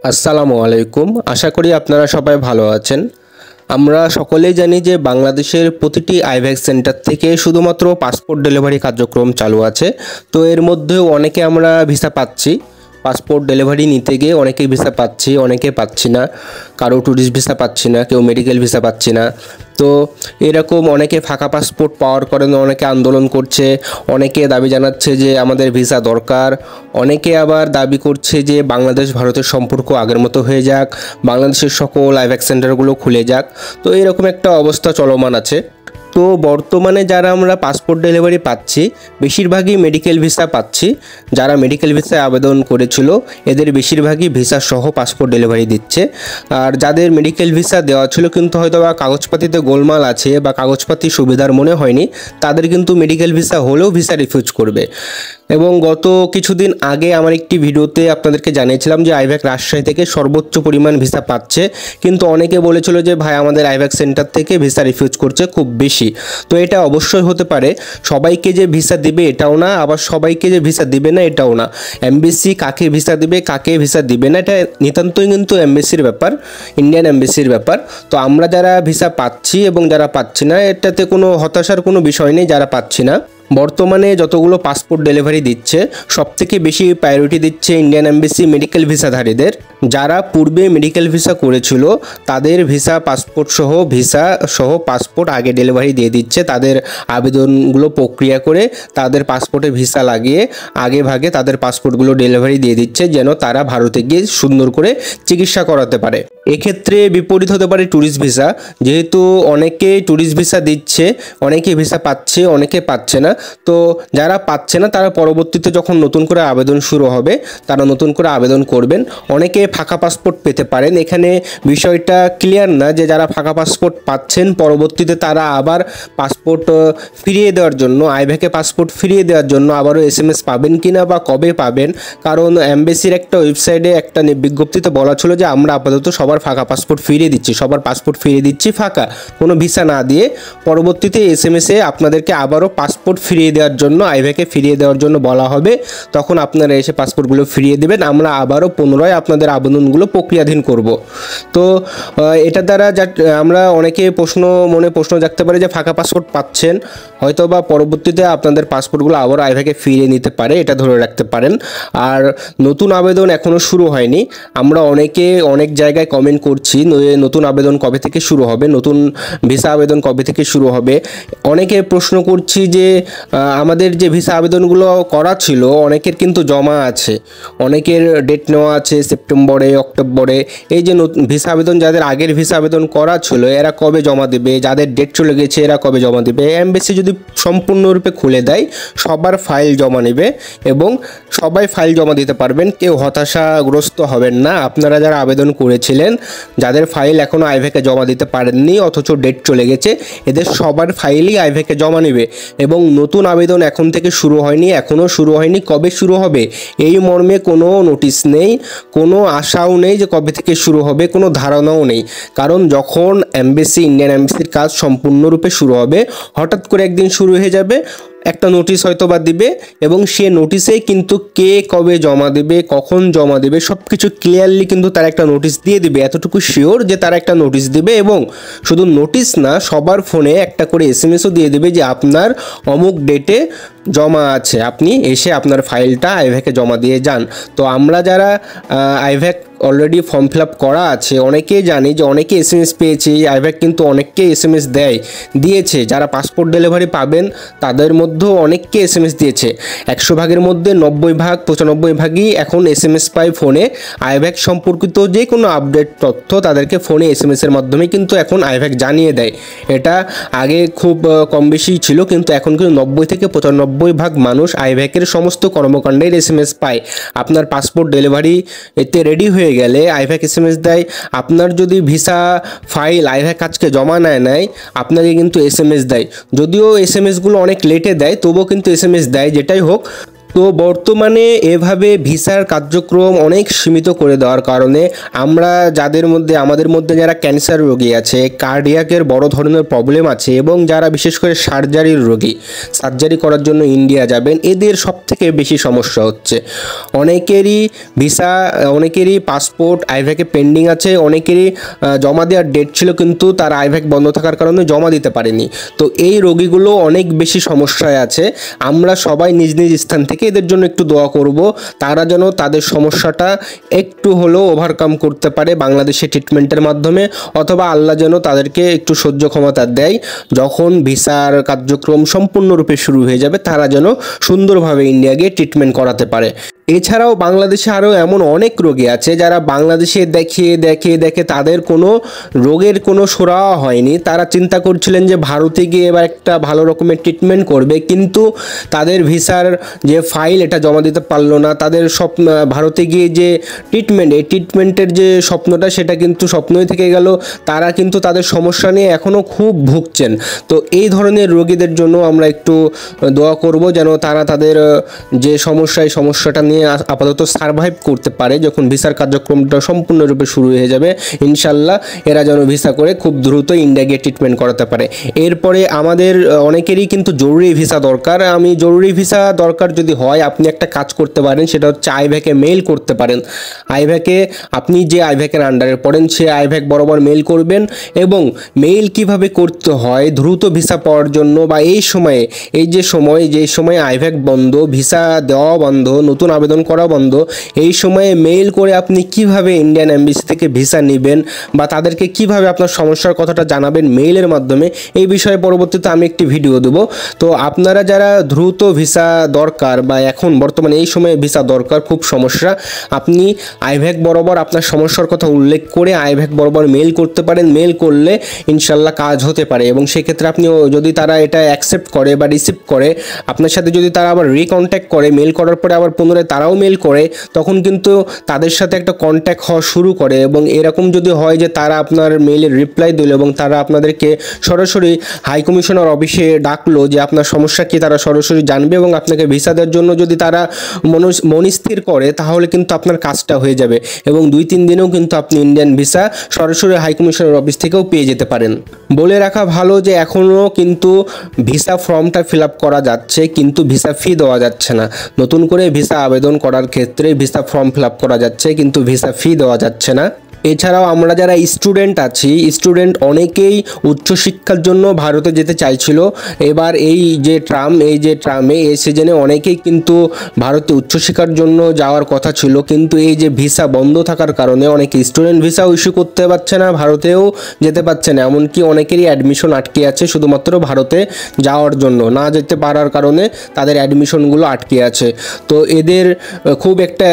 আসসালামু আলাইকুম। আশা করি আপনারা সবাই ভালো আছেন। আমরা সকলেই জানি যে বাংলাদেশের প্রতিটি আইভ্যাক সেন্টার থেকে শুধুমাত্র পাসপোর্ট ডেলিভারি কার্যক্রম চালু আছে। তো এর মধ্যেও অনেকে আমরা ভিসা পাচ্ছি। পাসপোর্ট ডেলিভারি নিতে গিয়ে অনেকেই ভিসা পাচ্ছি, অনেকে পাচ্ছি না। কারো ট্যুরিস্ট ভিসা পাচ্ছি না, কেউ মেডিকেল ভিসা পাচ্ছি না। তো এরকম অনেকে ফাঁকা পাসপোর্ট পাওয়ার কারণে অনেকে আন্দোলন করছে, অনেকে দাবি জানাচ্ছে যে আমাদের ভিসা দরকার। অনেকে আবার দাবি করছে যে বাংলাদেশ ভারতের সম্পর্ক আগের মতো হয়ে যাক, বাংলাদেশের সকল আইভ্যাক সেন্টারগুলো খুলে যাক। তো এরকম একটা অবস্থা চলমান আছে। তো বর্তমানে যারা আমরা পাসপোর্ট ডেলিভারি পাচ্ছি বেশিরভাগই মেডিকেল ভিসা পাচ্ছি। যারা মেডিকেল ভিসায় আবেদন করেছিল এদের বেশিরভাগই ভিসা সহ পাসপোর্ট ডেলিভারি দিচ্ছে। আর যাদের মেডিকেল ভিসা দেওয়া ছিল কিন্তু হয়তো বা কাগজপাতিতে গোলমাল আছে বা কাগজপাতি সুবিধার মনে হয়নি, তাদের কিন্তু মেডিকেল ভিসা হলেও ভিসা রিফিউজ করবে। এবং গত কিছুদিন আগে আমার একটি ভিডিওতে আপনাদেরকে জানিয়েছিলাম যে আইভ্যাক রাজশাহী থেকে সর্বোচ্চ পরিমাণ ভিসা পাচ্ছে, কিন্তু অনেকে বলেছিল যে ভাই আমাদের আইভ্যাক সেন্টার থেকে ভিসা রিফিউজ করছে খুব বেশি। তো এটা অবশ্যই হতে পারে, সবাইকে যে ভিসা দিবে এটাও না, আবার সবাইকে যে ভিসা দিবে না এটাও না। এমবেসি কাকে ভিসা দিবে কাকে ভিসা দিবে না এটা নিতান্তই কিন্তু এমবেসির ব্যাপার, ইন্ডিয়ান এমবেসির ব্যাপার। তো আমরা যারা ভিসা পাচ্ছি এবং যারা পাচ্ছি না এটাতে কোনো হতাশার কোনো বিষয় নেই। যারা পাচ্ছি না, বর্তমানে যতগুলো পাসপোর্ট ডেলিভারি দিচ্ছে সবথেকে বেশি প্রায়োরিটি দিচ্ছে ইন্ডিয়ান এমবেসি মেডিকেল ভিসাধারীদের। যারা পূর্বে মেডিকেল ভিসা করেছিল তাদের ভিসা সহ পাসপোর্ট আগে ডেলিভারি দিয়ে দিচ্ছে। তাদের আবেদনগুলো প্রক্রিয়া করে তাদের পাসপোর্টে ভিসা লাগিয়ে আগে ভাগে তাদের পাসপোর্টগুলো ডেলিভারি দিয়ে দিচ্ছে, যেন তারা ভারতে গিয়ে সুন্দর করে চিকিৎসা করাতে পারে। এক্ষেত্রে বিপরীত হতে পারে ট্যুরিস্ট ভিসা। যেহেতু অনেকে ট্যুরিস্ট ভিসা দিচ্ছে, অনেকে ভিসা পাচ্ছে, অনেকে পাচ্ছে না। তো যারা পাচ্ছে না তারা পরবর্তীতে যখন নতুন করে আবেদন শুরু হবে তারা নতুন করে আবেদন করবেন। অনেকে ফাঁকা পাসপোর্ট পেতে পারেন। এখানে বিষয়টা ক্লিয়ার না যে যারা ফাঁকা পাসপোর্ট পাচ্ছেন পরবর্তীতে তারা আবার পাসপোর্ট ফিরিয়ে দেওয়ার জন্য, আইভ্যাকে পাসপোর্ট ফিরিয়ে দেওয়ার জন্য আবারও SMS পাবেন কিনা বা কবে পাবেন। কারণ এমবেসির একটা ওয়েবসাইটে একটা বিজ্ঞপ্তিতে বলা ছিল যে আমরা আপাতত সবার ফাঁকা পাসপোর্ট ফিরিয়ে দিচ্ছি, সবার পাসপোর্ট ফিরিয়ে দিচ্ছি ফাঁকা, কোনো ভিসা না দিয়ে। পরবর্তীতে SMS-এ আপনাদেরকে আবারও পাসপোর্ট ফিরিয়ে দেওয়ার জন্য, আইভ্যাকে ফিরিয়ে দেওয়ার জন্য বলা হবে। তখন আপনারা এসে পাসপোর্টগুলো ফিরিয়ে দেবেন, আমরা আবারও পুনরায় আপনাদের আবেদনগুলো প্রক্রিয়াধীন করব। তো এটা দ্বারা আমরা অনেকে মনে প্রশ্ন জাগতে পারে যে ফাঁকা পাসপোর্ট পাচ্ছেন, হয়তো বা পরবর্তীতে আপনাদের পাসপোর্টগুলো আবার আইভ্যাকে ফিরিয়ে নিতে পারে, এটা ধরে রাখতে পারেন। আর নতুন আবেদন এখনও শুরু হয়নি। আমরা অনেকে অনেক জায়গায় কমেন্ট করছি নতুন আবেদন কবে থেকে শুরু হবে, নতুন ভিসা আবেদন কবে থেকে শুরু হবে। অনেকে প্রশ্ন করছি যে আমাদের যে ভিসা আবেদনগুলো করা ছিল অনেকের কিন্তু জমা আছে, অনেকের ডেট নেওয়া আছে সেপ্টেম্বরে, অক্টোবরে। এই যে ভিসা আবেদন যাদের আগের ভিসা আবেদন করা ছিল এরা কবে জমা দেবে, যাদের ডেট চলে গেছে এরা কবে জমা দেবে। এমবেসি যদি সম্পূর্ণরূপে খুলে দেয় সবার ফাইল জমা নেবে এবং সবাই ফাইল জমা দিতে পারবেন, কেউ হতাশাগ্রস্ত হবেন না। আপনারা যারা আবেদন করেছিলেন, যাদের ফাইল এখনও আইভ্যাকে জমা দিতে পারেননি অথচ ডেট চলে গেছে, এদের সবার ফাইলই আইভ্যাকে জমা নেবে। এবং নতুন আবেদন এখন থেকে শুরু হয়নি, এখনও শুরু হয়নি, কবে শুরু হবে এই মর্মে কোনো নোটিশ নেই, কোনো আশাও নেই যে কবে থেকে শুরু হবে, কোনো ধারণাও নেই। কারণ যখন ইন্ডিয়ান এমবেসির কাজ সম্পূর্ণরূপে শুরু হবে, হঠাৎ করে একদিন শুরু হয়ে যাবে, একটা নোটিশ হয়তো বা দিবে এবং সে নোটিশে কিন্তু কে কবে জমা দেবে, কখন জমা দেবে সব কিছু ক্লিয়ারলি কিন্তু তারা একটা নোটিশ দিয়ে দিবে। এতটুকু শিওর যে তারা একটা নোটিশ দিবে, এবং শুধু নোটিশ না সবার ফোনে একটা করে SMS-ও দিয়ে দেবে যে আপনার অমুক ডেটে জমা আছে, আপনি এসে আপনার ফাইলটা আইভ্যাকে জমা দিয়ে যান। তো আমরা যারা IVAC already form fill up করা আছে অনেকেই জানি যে অনেকে SMS পেয়েছে। আইভ্যাক কিন্তু অনেককে SMS দিয়েছে। যারা পাসপোর্ট ডেলিভারি পাবেন তাদের মধ্যেও অনেককে SMS দিয়েছে। 100 ভাগের মধ্যে 90 ভাগ 95 ভাগই এখন SMS পায় ফোনে। আইভ্যাক সম্পর্কিত যে কোনো আপডেট তথ্য তাদেরকে ফোনে SMS-এর মাধ্যমে কিন্তু এখন আইভ্যাক জানিয়ে দেয়। এটা আগে খুব কম বেশি ছিল, কিন্তু এখন কিন্তু 90 থেকে 95 ভাগ মানুষ আইভ্যাকের সমস্ত কর্মকাণ্ডের SMS পায়। আপনার পাসপোর্ট ডেলিভারি এতে রেডি হয়ে গেলে আইভ্যাক SMS দেয়। আপনার যদি ভিসা ফাইল আইভ্যাক আজকে জমা নেয় আপনাকে কিন্তু SMS দেয়। যদিও SMS-গুলো অনেক লেটে দেয় তবুও কিন্তু SMS দেয়। যেটাই হোক, তো বর্তমানে এভাবে ভিসার কার্যক্রম অনেক সীমিত করে দেওয়ার কারণে আমরা আমাদের মধ্যে যারা ক্যান্সার রোগী আছে, কার্ডিয়াকের বড় ধরনের প্রবলেম আছে এবং যারা বিশেষ করে সার্জারি করার জন্য ইন্ডিয়া যাবেন, এদের সবথেকে বেশি সমস্যা হচ্ছে। অনেকেরই পাসপোর্ট আইভ্যাকে পেন্ডিং আছে, অনেকেরই জমা দেওয়ার ডেট ছিল কিন্তু তার আইভ্যাক বন্ধ থাকার কারণে জমা দিতে পারেনি। তো এই রোগীগুলো অনেক বেশি সমস্যায় আছে। আমরা সবাই নিজ নিজ স্থান থেকে এদের জন্য একটু দোয়া করব, তারা যেন তাদের সমস্যাটা একটু হলেও ওভারকাম করতে পারে বাংলাদেশে ট্রিটমেন্টের মাধ্যমে, অথবা আল্লাহ যেন তাদেরকে একটু সহ্য ক্ষমতা দেয়। যখন ভিসার কার্যক্রম সম্পূর্ণরূপে শুরু হয়ে যাবে তারা যেন সুন্দরভাবে ইন্ডিয়া গিয়ে ট্রিটমেন্ট করাতে পারে। এছাড়াও বাংলাদেশে আরও এমন অনেক রোগী আছে যারা বাংলাদেশে দেখে তাদের কোনো রোগের কোনো সুরাহা হয়নি। তারা চিন্তা করছিলেন যে ভারতে গিয়ে এবার একটা ভালো রকমের ট্রিটমেন্ট করবে, কিন্তু তাদের ভিসার যে ফাইল এটা জমা দিতে পারলো না। তাদের ভারতে গিয়ে যে এই ট্রিটমেন্টের যে স্বপ্নটা সেটা কিন্তু স্বপ্নই থেকে গেল। তারা কিন্তু তাদের সমস্যা নিয়ে এখনও খুব ভুগছেন। তো এই ধরনের রোগীদের জন্য আমরা একটু দোয়া করব যেন তারা তাদের যে সমস্যাটা নিয়ে আপাতত সারভাইভ করতে পারে। যখন ভিসার কার্যক্রমটা সম্পূর্ণরূপে শুরু হয়ে যাবে ইনশাল্লাহ এরা যেন ভিসা করে খুব দ্রুত ইন্ডিয়া গিয়ে ট্রিটমেন্ট করাতে পারে। এরপরে আমাদের অনেকেরই কিন্তু জরুরি ভিসা দরকার। জরুরি ভিসা দরকার যদি হয় আপনি একটা কাজ করতে পারেন, সেটা হচ্ছে আইভ্যাকে মেইল করতে পারেন। আপনি যে আইভ্যাকের আন্ডারে পড়েন সে আইভ্যাক বরাবর মেইল করবেন। এবং মেইল কিভাবে করতে হয় দ্রুত ভিসা পাওয়ার জন্য, বা এই সময়ে আইভ্যাক বন্ধ, ভিসা দেওয়া বন্ধ, নতুন আবেদন করা বন্ধ, এই সময়ে মেইল করে আপনি কিভাবে ইন্ডিয়ান এমবাসি থেকে ভিসা নেবেন বা তাদেরকে কিভাবে আপনার সমস্যার কথাটা জানাবেন মেইলের মাধ্যমে, এই বিষয়ে পরবর্তীতে আমি একটি ভিডিও দেবো। তো আপনারা যারা দ্রুত ভিসা দরকার বা এখন বর্তমানে এই সময়ে ভিসা দরকার, খুব সমস্যা, আপনি আইভ্যাক বরাবর আপনার সমস্যার কথা উল্লেখ করে আইভ্যাক বরাবর মেইল করতে পারেন। মেইল করলে ইনশাল্লাহ কাজ হতে পারে এবং সেক্ষেত্রে আপনি যদি তারা এটা অ্যাকসেপ্ট করে বা রিসিভ করে আপনার সাথে যদি তারা আবার রিকন্ট্যাক্ট করে, মেইল করার পরে আবার পুনরায় তারাও মেইল করে, তখন কিন্তু তাদের সাথে একটা কন্ট্যাক্ট হওয়া শুরু করে। এবং এরকম যদি হয় যে তারা আপনার মেইলের রিপ্লাই দিল এবং তারা আপনাদেরকে সরাসরি হাই কমিশনার অফিসে ডাকলো যে আপনার সমস্যা কি, তারা সরাসরি জানবে এবং আপনাকে ভিসা দেওয়ার জন্য যদি তারা মনস্থির করে তাহলে কিন্তু আপনার কাজটা হয়ে যাবে এবং 2-3 দিনেও কিন্তু আপনি ইন্ডিয়ান ভিসা সরাসরি হাই কমিশনার অফিস থেকেও পেয়ে যেতে পারেন। বলে রাখা ভালো যে এখনও কিন্তু ভিসা ফর্মটা ফিল আপ করা যাচ্ছে কিন্তু ভিসা ফি দেওয়া যাচ্ছে না। নতুন করে ভিসা আবেদন করার ক্ষেত্রে ভিসা ফর্ম ফিল আপ করা যাচ্ছে কিন্তু ভিসা ফি দেওয়া যাচ্ছে না। এছাড়াও আমরা যারা স্টুডেন্ট অনেকেই উচ্চশিক্ষার জন্য ভারতে যেতে চাইছিল। এবার এই সিজনে অনেকেই কিন্তু ভারতে উচ্চশিক্ষার জন্য যাওয়ার কথা ছিল, কিন্তু এই যে ভিসা বন্ধ থাকার কারণে অনেকে স্টুডেন্ট ভিসাও ইস্যু করতে পারছে না, ভারতেও যেতে পারছে না। এমনকি অনেকেরই অ্যাডমিশন আটকে আছে শুধুমাত্র ভারতে যাওয়ার জন্য, না যেতে পারার কারণে তাদের অ্যাডমিশনগুলো আটকে আছে। তো এদের খুব একটা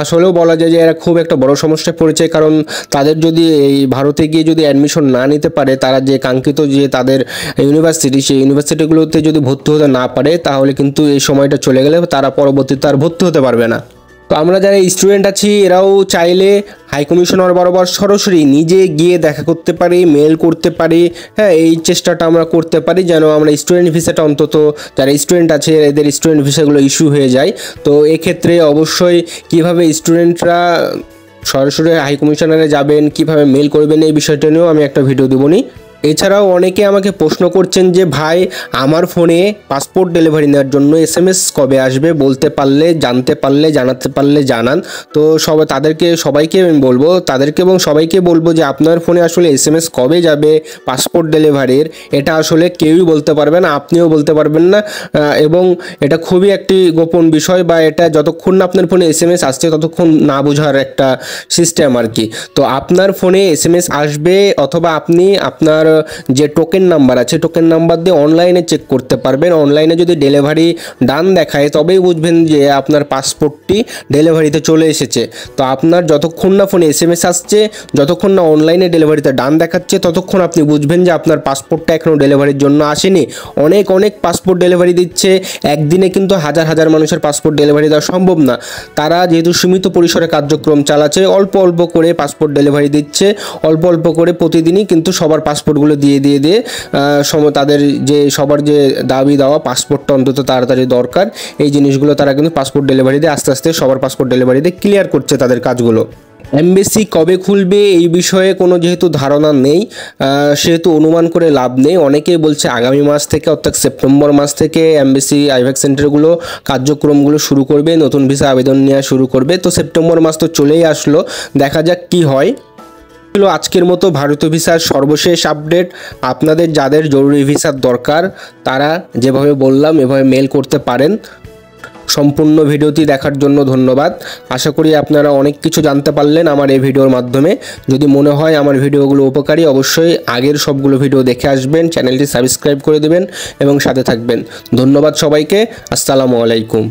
আসলেও বলা যায় যে এরা খুব একটা বড় সমস্যায় পড়েছে, কারণ তাদের যদি এই ভারতে গিয়ে যদি অ্যাডমিশন না নিতে পারে, তারা যে কাঙ্ক্ষিত যে তাদের ইউনিভার্সিটি, সেই ইউনিভার্সিটিগুলোতে যদি ভর্তি হতে না পারে তাহলে কিন্তু এই সময়টা চলে গেলে তারা পরবর্তীতে আর ভর্তি হতে পারবে না। তো আমরা যারা স্টুডেন্ট আছি এরাও চাইলে হাই কমিশনার বরাবর সরাসরি নিজে গিয়ে দেখা করতে পারি, মেল করতে পারি। হ্যাঁ, এই চেষ্টাটা আমরা করতে পারি যেন আমরা স্টুডেন্ট ভিসাটা অন্তত যারা স্টুডেন্ট আছে এদের স্টুডেন্ট ভিসাগুলো ইস্যু হয়ে যায়। তো এক্ষেত্রে অবশ্যই কিভাবে স্টুডেন্টরা সরাসরি হাই কমিশনারে যাবেন, কিভাবে মেল করবেন, এই বিষয়টা নিয়েও আমি একটা ভিডিও দেবনি। এছাড়াও অনেকে আমাকে প্রশ্ন করছেন যে ভাই আমার ফোনে পাসপোর্ট ডেলিভারি নেওয়ার জন্য SMS কবে আসবে, বলতে পারলে, জানতে পারলে, জানাতে পারলে জানান। তো সবাইকে আমি বলবো, এবং সবাইকে বলবো যে আপনার ফোনে আসলে SMS কবে যাবে পাসপোর্ট ডেলিভারির, এটা আসলে কেউই বলতে পারবে না, আপনিও বলতে পারবেন না। এবং এটা খুবই একটি গোপন বিষয়, বা এটা যতক্ষণ না আপনার ফোনে SMS আসছে ততক্ষণ না বোঝার একটা সিস্টেম আর কি। তো আপনার ফোনে SMS আসবে, অথবা আপনি আপনার যে টোকেন নাম্বার আছে টোকেন নাম্বার দিয়ে অনলাইনে চেক করতে পারবেন। অনলাইনে যদি ডেলিভারি ডান দেখায় তবেই বুঝবেন যে আপনার পাসপোর্টটি ডেলিভারিতে চলে এসেছে। তো আপনার যতক্ষণ না ফোনে SMS আসছে, যতক্ষণ না অনলাইনে ডেলিভারিতে ডান দেখাচ্ছে, ততক্ষণ আপনি বুঝবেন যে আপনার পাসপোর্টটা এখনও ডেলিভারির জন্য আসেনি। অনেক পাসপোর্ট ডেলিভারি দিচ্ছে, একদিনে কিন্তু হাজার মানুষের পাসপোর্ট ডেলিভারি দেওয়া সম্ভব না। তারা যেহেতু সীমিত পরিসরে কার্যক্রম চালাচ্ছে, অল্প করে পাসপোর্ট ডেলিভারি দিচ্ছে, অল্প করে প্রতিদিনই কিন্তু সবার পাসপোর্টগুলো জিনিসগুলো দিয়ে তাদের যে সবার যে দাবি দেওয়া পাসপোর্টটা অন্তত তাড়াতাড়ি দরকার, এই জিনিসগুলো তারা কিন্তু পাসপোর্ট ডেলিভারিতে আস্তে আস্তে সবার পাসপোর্ট ডেলিভারিতে ক্লিয়ার করছে তাদের কাজগুলো। এমবেসি কবে খুলবে এই বিষয়ে কোনো যেহেতু ধারণা নেই, সেহেতু অনুমান করে লাভ নেই। অনেকেই বলছে আগামী মাস থেকে অর্থাৎ সেপ্টেম্বর মাস থেকে এমবেসি আইভ্যাক্স সেন্টারগুলো কার্যক্রমগুলো শুরু করবে, নতুন ভিসা আবেদন নেওয়া শুরু করবে। তো সেপ্টেম্বর মাস তো চলেই আসলো, দেখা যাক কি হয়। ছিল আজকের মতো ভারতীয় ভিসার সর্বশেষ আপডেট। আপনাদের যাদের জরুরি ভিসার দরকার তারা যেভাবে বললাম এভাবে মেল করতে পারেন। সম্পূর্ণ ভিডিওটি দেখার জন্য ধন্যবাদ। আশা করি আপনারা অনেক কিছু জানতে পারলেন আমার এই ভিডিওর মাধ্যমে। যদি মনে হয় আমার ভিডিওগুলো উপকারী, অবশ্যই আগের সবগুলো ভিডিও দেখে আসবেন, চ্যানেলটি সাবস্ক্রাইব করে দেবেন এবং সাথে থাকবেন। ধন্যবাদ সবাইকে। আসসালামু আলাইকুম।